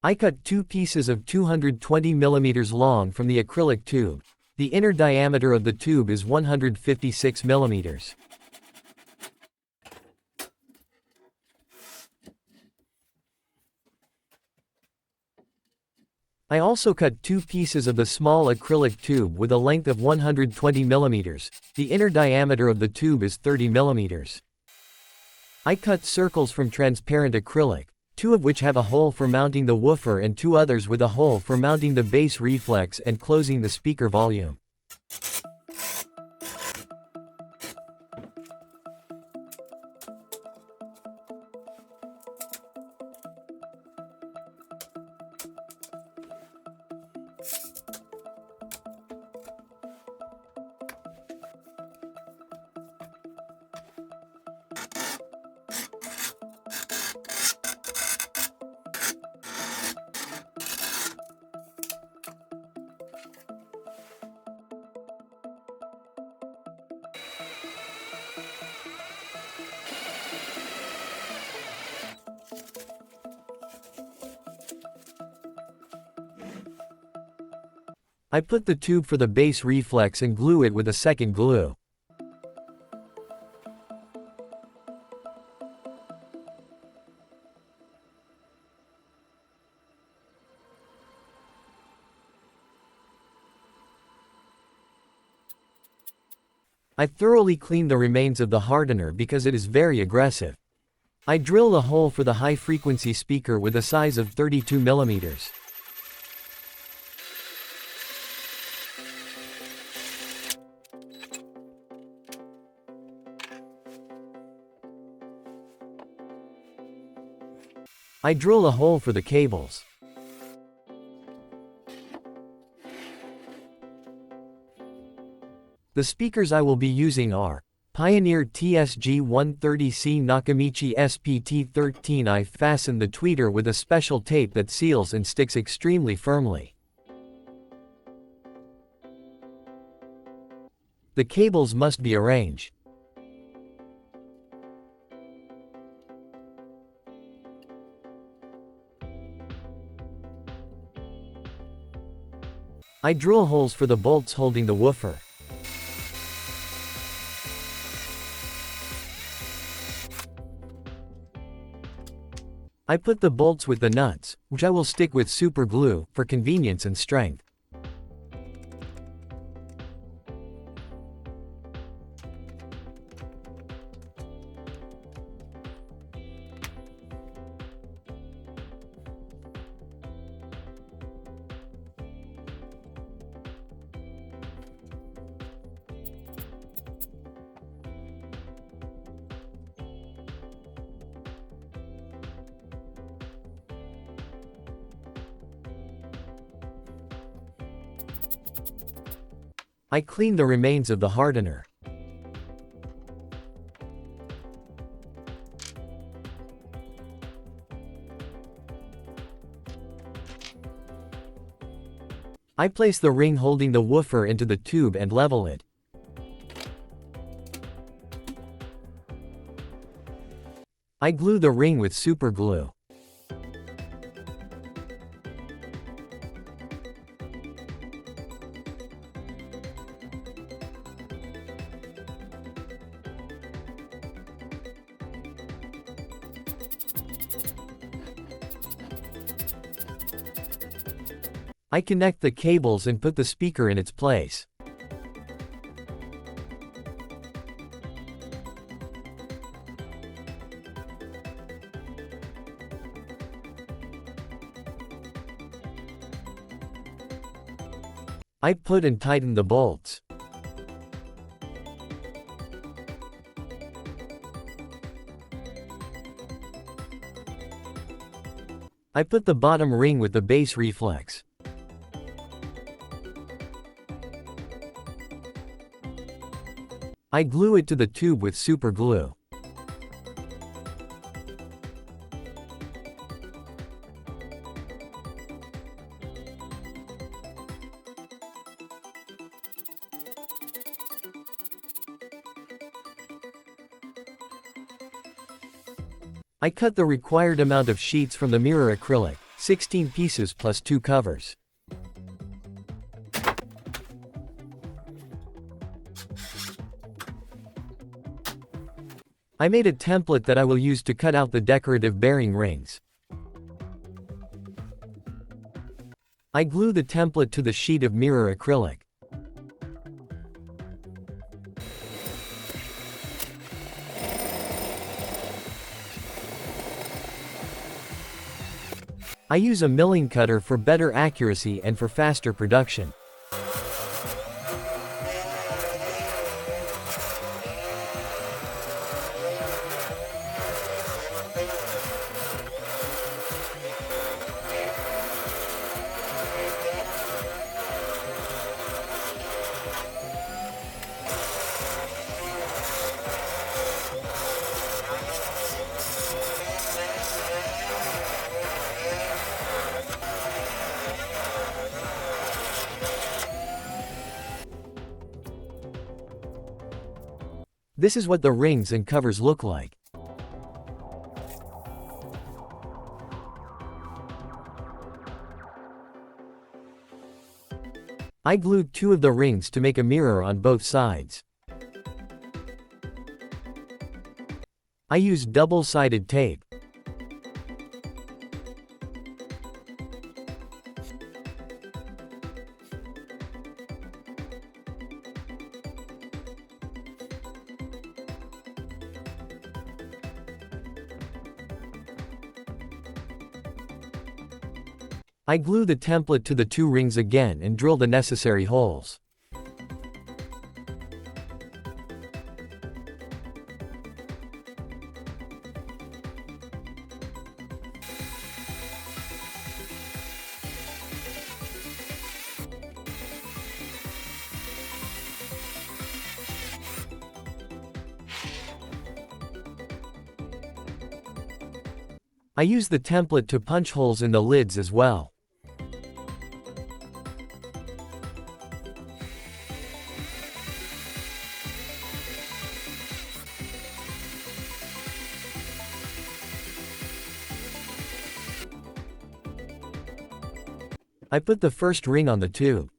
I cut two pieces of 220 mm long from the acrylic tube. The inner diameter of the tube is 156 mm. I also cut two pieces of the small acrylic tube with a length of 120 mm. The inner diameter of the tube is 30 mm. I cut circles from transparent acrylic, two of which have a hole for mounting the woofer and two others with a hole for mounting the bass reflex and closing the speaker volume. I put the tube for the bass reflex and glue it with a second glue. I thoroughly clean the remains of the hardener because it is very aggressive. I drill a hole for the high-frequency speaker with a size of 32 mm. I drill a hole for the cables. The speakers I will be using are Pioneer TSG-130C Nakamichi SPT13. I fastened the tweeter with a special tape that seals and sticks extremely firmly. The cables must be arranged. I drill holes for the bolts holding the woofer. I put the bolts with the nuts, which I will stick with super glue, for convenience and strength. I clean the remains of the hardener. I place the ring holding the woofer into the tube and level it. I glue the ring with super glue. I connect the cables and put the speaker in its place. I put and tighten the bolts. I put the bottom ring with the bass reflex. I glue it to the tube with super glue. I cut the required amount of sheets from the mirror acrylic, 16 pieces plus 2 covers. I made a template that I will use to cut out the decorative bearing rings. I glue the template to the sheet of mirror acrylic. I use a milling cutter for better accuracy and for faster production. This is what the rings and covers look like. I glued 2 of the rings to make a mirror on both sides. I used double-sided tape. I glue the template to the 2 rings again and drill the necessary holes. I use the template to punch holes in the lids as well. I put the first ring on the tube.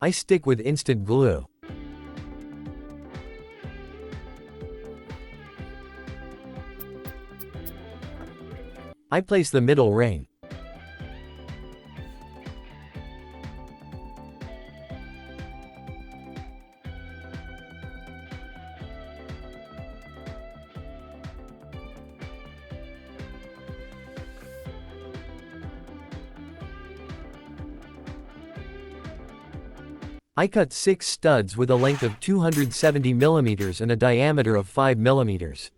I stick with instant glue. I place the middle ring. I cut 6 studs with a length of 270 mm and a diameter of 5 mm.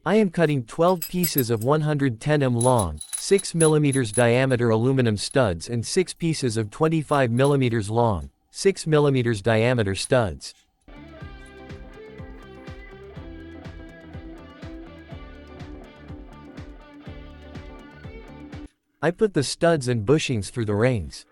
I am cutting 12 pieces of 110 mm long, 6 mm diameter aluminum studs and 6 pieces of 25 mm long, 6 mm diameter studs. I put the studs and bushings through the rings.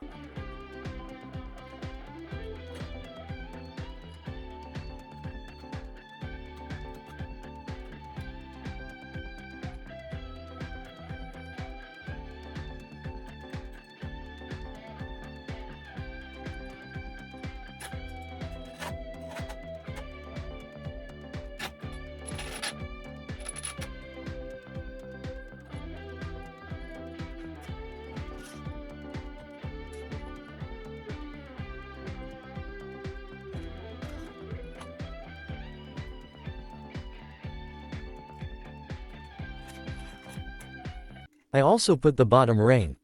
I also put the bottom ring.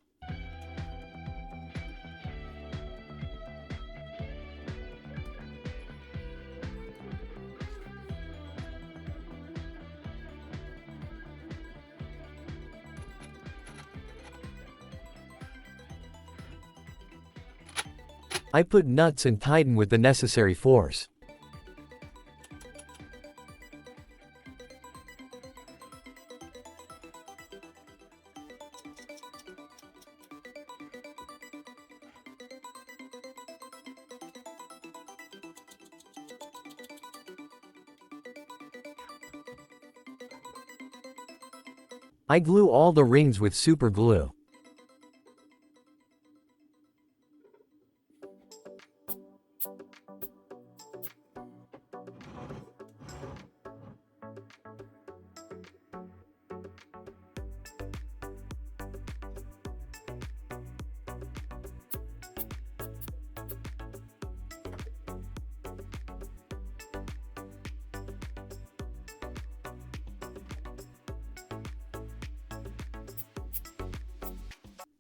I put nuts and tighten with the necessary force. I glue all the rings with super glue.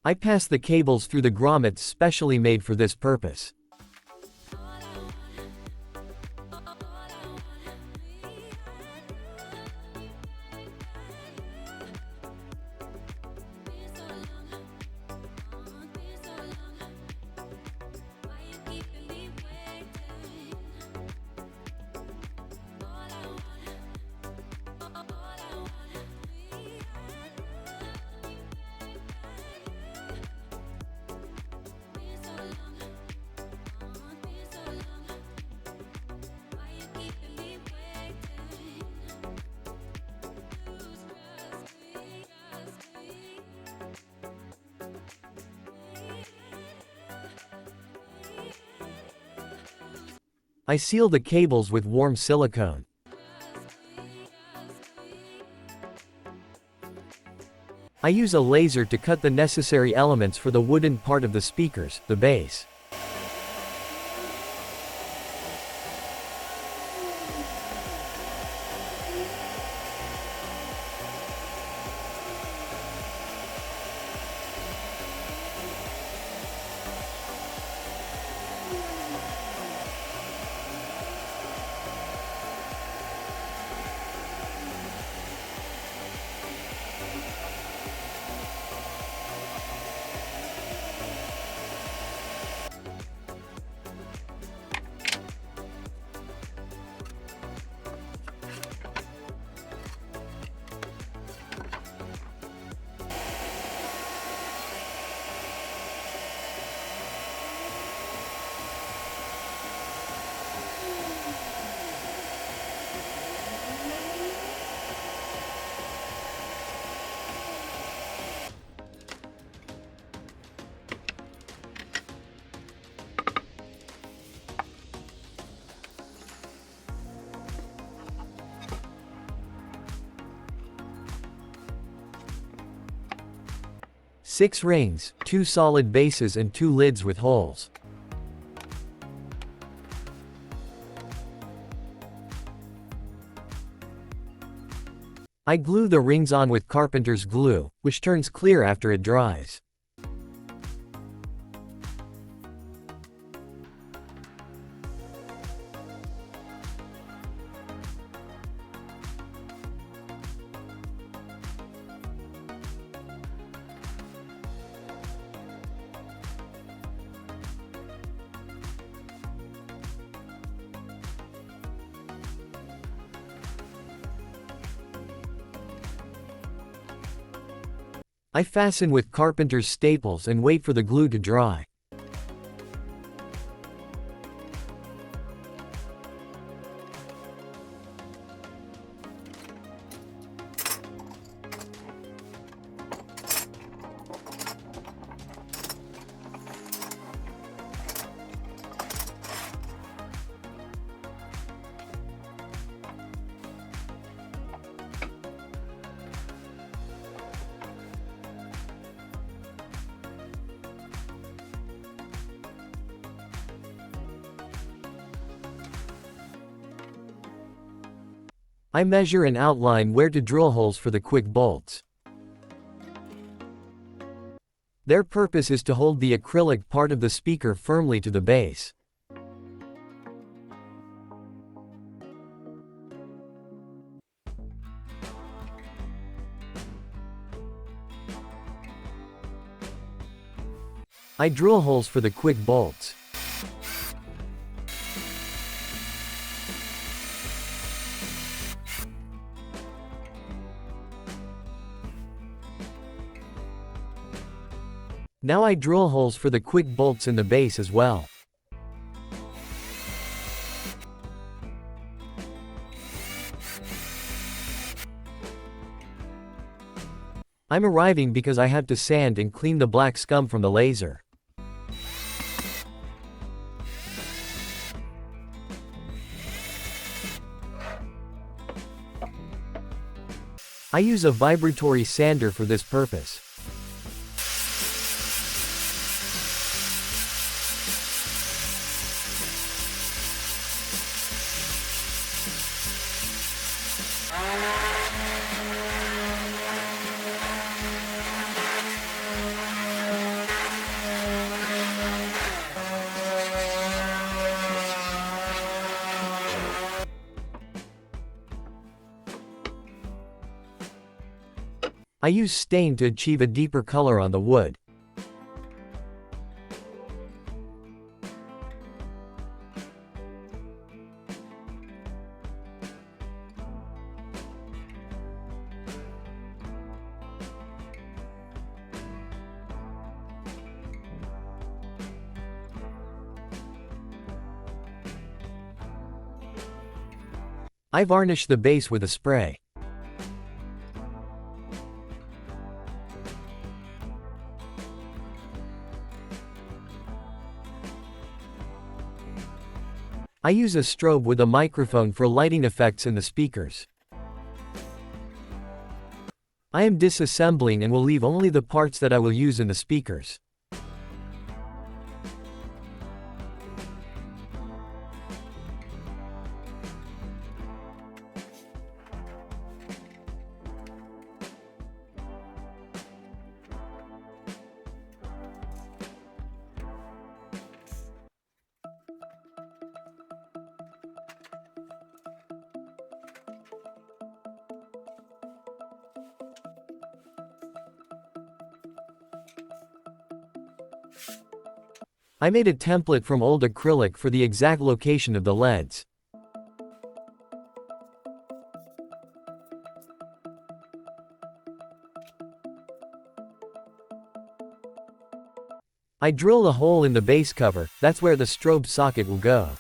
I pass the cables through the grommets specially made for this purpose. I seal the cables with warm silicone. I use a laser to cut the necessary elements for the wooden part of the speakers, the base. Six rings, 2 solid bases and 2 lids with holes. I glue the rings on with carpenter's glue, which turns clear after it dries. I fasten with carpenter's staples and wait for the glue to dry. I measure and outline where to drill holes for the quick bolts. Their purpose is to hold the acrylic part of the speaker firmly to the base. I drill holes for the quick bolts. Now I drill holes for the quick bolts in the base as well. I'm arriving because I have to sand and clean the black scum from the laser. I use a vibratory sander for this purpose. I use stain to achieve a deeper color on the wood. I varnish the base with a spray. I use a strobe with a microphone for lighting effects in the speakers. I am disassembling and will leave only the parts that I will use in the speakers. I made a template from old acrylic for the exact location of the LEDs. I drill a hole in the base cover, that's where the strobe socket will go.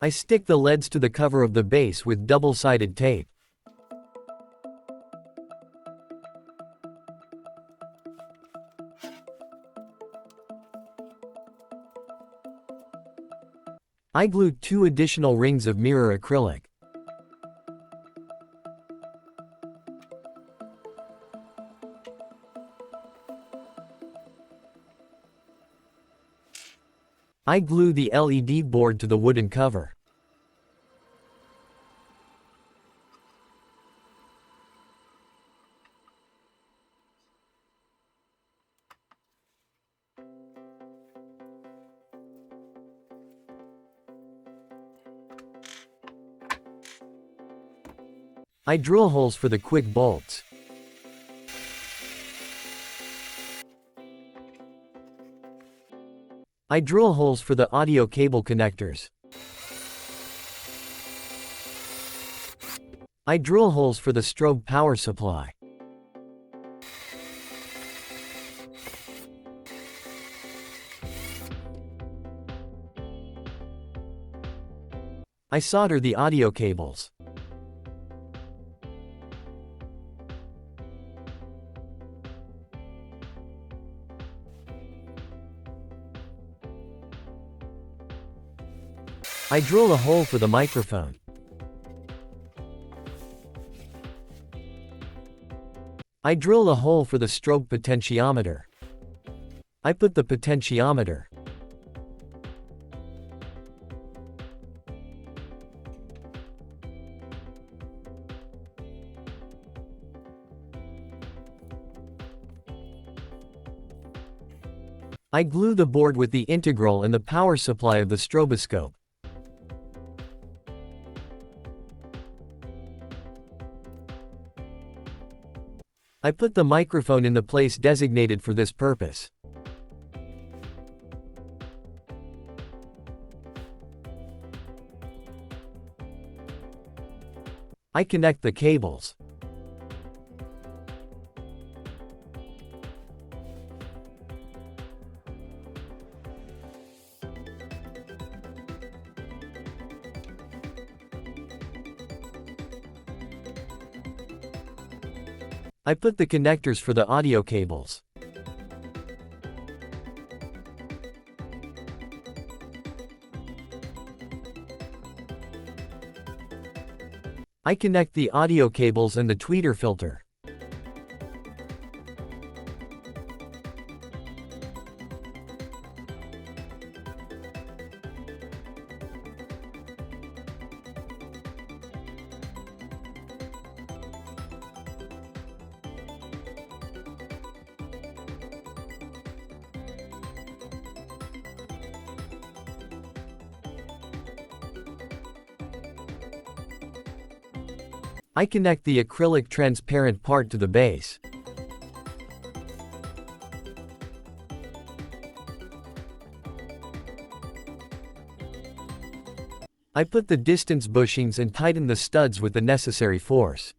I stick the LEDs to the cover of the base with double-sided tape. I glued 2 additional rings of mirror acrylic. I glue the LED board to the wooden cover. I drill holes for the quick bolts. I drill holes for the audio cable connectors. I drill holes for the strobe power supply. I solder the audio cables. I drill a hole for the microphone. I drill a hole for the strobe potentiometer. I put the potentiometer. I glue the board with the integral and the power supply of the stroboscope. I put the microphone in the place designated for this purpose. I connect the cables. I put the connectors for the audio cables. I connect the audio cables and the tweeter filter. I connect the acrylic transparent part to the base. I put the distance bushings and tighten the studs with the necessary force.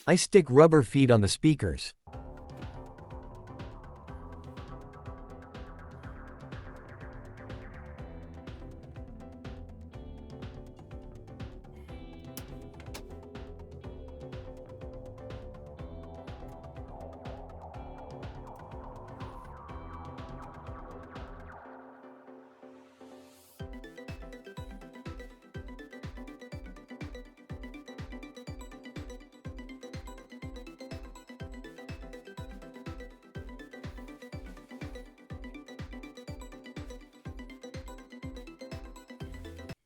I stick rubber feet on the speakers.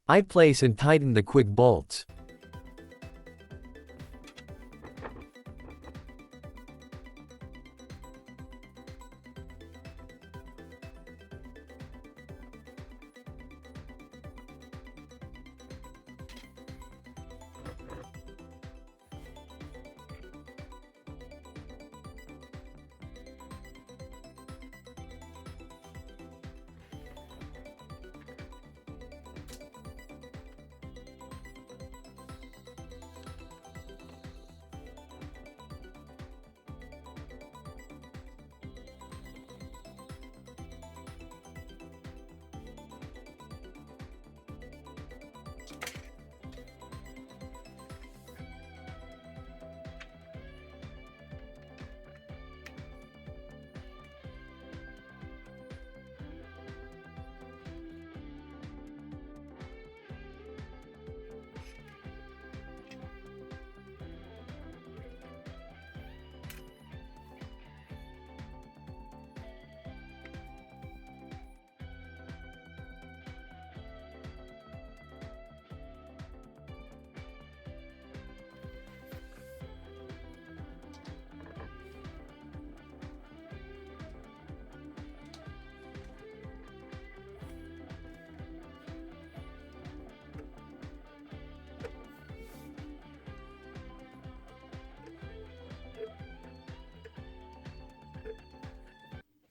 I place and tighten the quick bolts.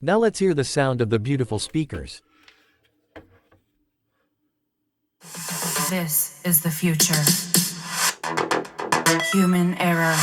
Now let's hear the sound of the beautiful speakers. This is the future. Human error.